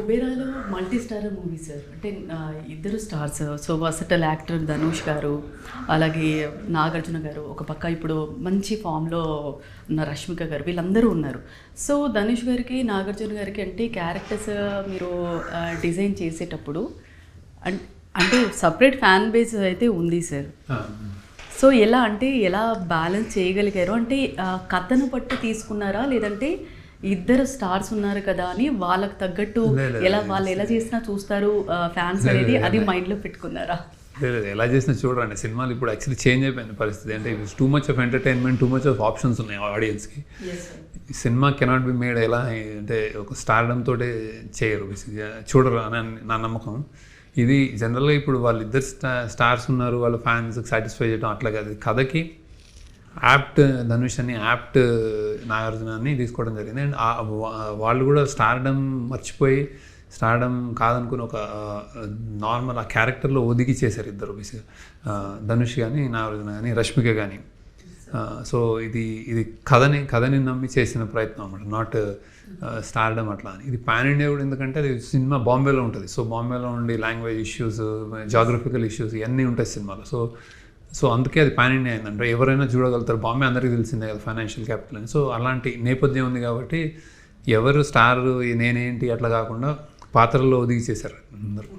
కుబేరాలో multi starrer movie sir. అంటే ఇద్దరు stars. So versatile actor Dhanush గారు, అలాగే నాగార్జున గారు, ఒక పక్క ఇప్పుడు మంచి ఫామ్లో ఉన్న రష్మిక గారు, వీళ్ళందరూ ఉన్నారు. సో ధనుష్ గారికి, నాగార్జున గారికి అంటే క్యారెక్టర్స్ మీరు డిజైన్ చేసేటప్పుడు అంటే సపరేట్ ఫ్యాన్ బేస్ అయితే ఉంది సార్. సో ఎలా బ్యాలెన్స్ చేయగలిగారు? అంటే కథను బట్టి తీసుకున్నారా, లేదంటే ఇద్దరు స్టార్స్ ఉన్నారు కదా అని వాళ్ళకి తగ్గట్టు వాళ్ళు ఎలా చేసినా చూస్తారు ఫ్యాన్స్ అనేది అది మైండ్లో పెట్టుకున్నారా? లేదు, ఎలా చేసినా చూడరండి. సినిమాలు ఇప్పుడు యాక్చువల్లీ చేంజ్ అయిపోయింది పరిస్థితి. అంటే too much of entertainment, too much of options ఉన్నాయి ఆడియన్స్కి. ఈ సినిమా కెనాట్ బి మేడ్ ఎలా అంటే ఒక స్టార్డమ్ తోటే చేయరు, చూడరు అని నా నమ్మకం. ఇది జనరల్గా ఇప్పుడు వాళ్ళిద్దరు స్టార్స్ ఉన్నారు, వాళ్ళ ఫ్యాన్స్కి సాటిస్ఫై చేయడం అట్లా కాదు. కథకి యాప్ట్ ధనుష్ అని, యాప్ట్ నాగార్జున అని తీసుకోవడం జరిగింది. అండ్ వాళ్ళు కూడా స్టార్డమ్ మర్చిపోయి, స్టార్డమ్ కాదనుకుని ఒక నార్మల్ ఆ క్యారెక్టర్లో ఒదిగి చేశారు ఇద్దరు. ధనుష్ కానీ, నాగార్జున కానీ, రష్మిక కానీ. సో ఇది కథని నమ్మి చేసిన ప్రయత్నం అన్నమాట, నాట్ స్టార్డమ్ అట్లా అని. ఇది పాన్ ఇండియా కూడా, ఎందుకంటే అది సినిమా బాంబేలో ఉంటుంది. సో బాంబేలో ఉండి లాంగ్వేజ్ ఇష్యూస్, జాగ్రఫికల్ ఇష్యూస్ ఇవన్నీ ఉంటాయి సినిమాలో. సో అందుకే అది పాన్ ఇండియా అయిందంటే ఎవరైనా చూడగలుగుతారు. బాంబే అందరికీ తెలిసిందే కదా, ఫైనాన్షియల్ క్యాపిటల్ అని. సో అలాంటి నేపథ్యం ఉంది కాబట్టి ఎవరు స్టార్ నేనేంటి అట్లా కాకుండా పాత్రల్లో ఒదిగి చేశారు అందరూ.